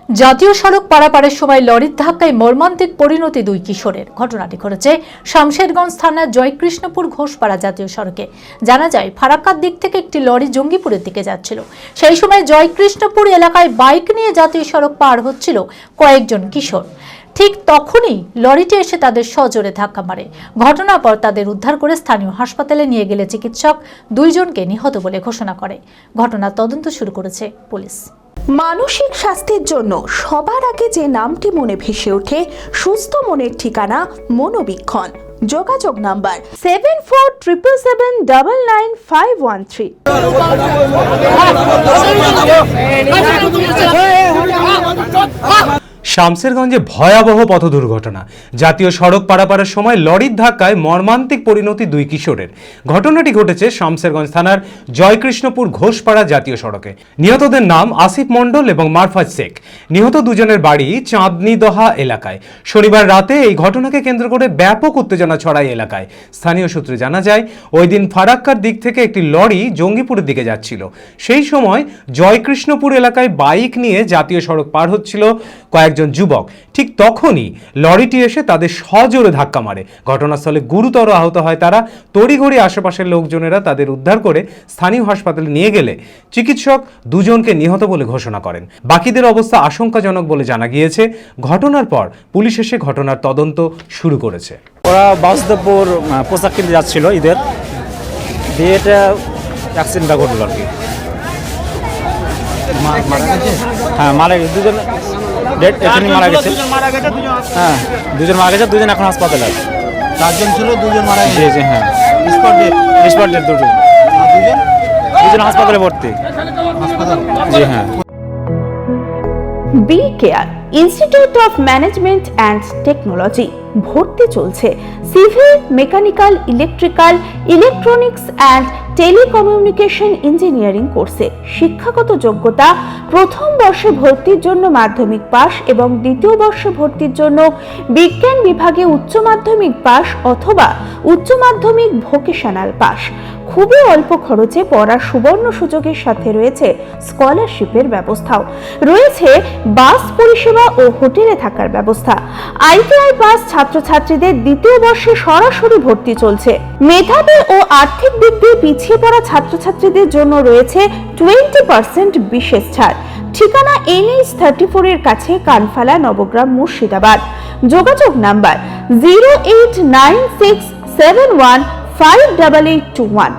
জাতীয় সড়ক পারাপারের সময় লরির ধাক্কায় মর্মান্তিক পরিণতি দুই কিশোরের। ঘটনাটি ঘটেছে শামশেরগঞ্জ থানার জয়কৃষ্ণপুর ঘোষপাড়া জাতীয় সড়কে। জানা যায়, ফারাক্কার দিক থেকে একটি লরি জঙ্গিপুরের দিকে যাচ্ছিল। সেই সময় জয়কৃষ্ণপুর এলাকায় বাইক নিয়ে জাতীয় সড়ক পার হচ্ছিল কয়েকজন কিশোর। ঠিক তখনই লরিটি এসে তাদের সজোরে ধাক্কা মারে। ঘটনার পর তাদের উদ্ধার করে স্থানীয় হাসপাতালে নিয়ে গেলে চিকিৎসক দুইজনকে নিহত বলে ঘোষণা করে। ঘটনার তদন্ত শুরু করেছে পুলিশ। মানসিক স্বাস্থ্যের জন্য সবার আগে যে নামটি মনে ভেসে ওঠে, সুস্থ মনের ঠিকানা মনোবীক্ষণ। যোগাযোগ নাম্বার 7477799513। শামশেরগঞ্জে ভয়াবহ পথ দুর্ঘটনা। জাতীয় সড়ক পারাপারের সময় লরির ধাক্কায় মর্মান্তিক পরিণতি দুই কিশোরের। ঘটনাটি ঘটেছে শামশেরগঞ্জ থানার জয়কৃষ্ণপুর ঘোষপাড়া জাতীয় সড়কে। নিহতদের নাম আসিফ মণ্ডল এবং মারফাজ শেখ। নিহত দুজনের বাড়ি চাঁদনিদহা এলাকায়। শনিবার রাতে এই ঘটনাকে কেন্দ্র করে ব্যাপক উত্তেজনা ছড়ায় এলাকায়। স্থানীয় সূত্রে জানা যায়, ওই দিন ফারাক্কার দিক থেকে একটি লরি জঙ্গিপুরের দিকে যাচ্ছিল। সেই সময় জয়কৃষ্ণপুর এলাকায় বাইক নিয়ে জাতীয় সড়ক পার হচ্ছিল কয়েকজন যুবক। ঠিক তখনই লরিটি এসে তাদের সজোরে ধাক্কা মারে। ঘটনাস্থলে গুরুতর আহত হয় তারা। তড়িঘড়ি আশেপাশের লোকজনেরা তাদের উদ্ধার করে স্থানীয় হাসপাতালে নিয়ে গেলে চিকিৎসক দুজনকে নিহত বলে ঘোষণা করেন। বাকিদের অবস্থা আশঙ্কাজনক বলে জানা গিয়েছে। ঘটনার পর পুলিশ এসে ঘটনার তদন্ত শুরু করেছে। ওরা বাসুদেবপুর পোশাক কিনতে যাচ্ছিল ঈদের, দিয়ে এটা অ্যাক্সিডেন্টটা ঘটল আর কি। হ্যাঁ, মারা গেছে দুজন, এখানে মারা গেছে। হ্যাঁ, দুজন মারা গেছে, দুজন এখন হাসপাতালে আছে। চারজন ছিল, দুজন মারা গেছে। হ্যাঁ, স্পট ডেট দুজন হাসপাতালে ভর্তি। জি হ্যাঁ। B care institute of management and technology ভর্তি চলছে civil, mechanical, electrical, electronics and telecommunication engineering কোর্সে। শিক্ষাগত যোগ্যতা: প্রথম বর্ষে ভর্তির জন্য মাধ্যমিক পাস এবং দ্বিতীয় বর্ষে ভর্তির জন্য বিজ্ঞান বিভাগে উচ্চ মাধ্যমিক পাস অথবা উচ্চ মাধ্যমিক ভোকেশনাল পাস। খুবই অল্প খরচে পড়ার সুবর্ণ সুযোগের সাথে রয়েছে স্কলারশিপের ব্যবস্থাও। রয়েছে বাস পরিষেবা ও হোটেলে থাকার ব্যবস্থা। আইটিআই পাস ছাত্রছাত্রীদের দ্বিতীয় বর্ষে সরাসরি ভর্তি চলছে। মেধাবী ও আর্থিক দিক দিয়ে পিছিয়ে পড়া ছাত্রছাত্রীদের জন্য রয়েছে 20% বিশেষ ছাড়। ঠিকানা NH 34 এর কাছে, কানফালা, নবগ্রাম, মুর্শিদাবাদ। যোগাযোগ নাম্বার 08967158821।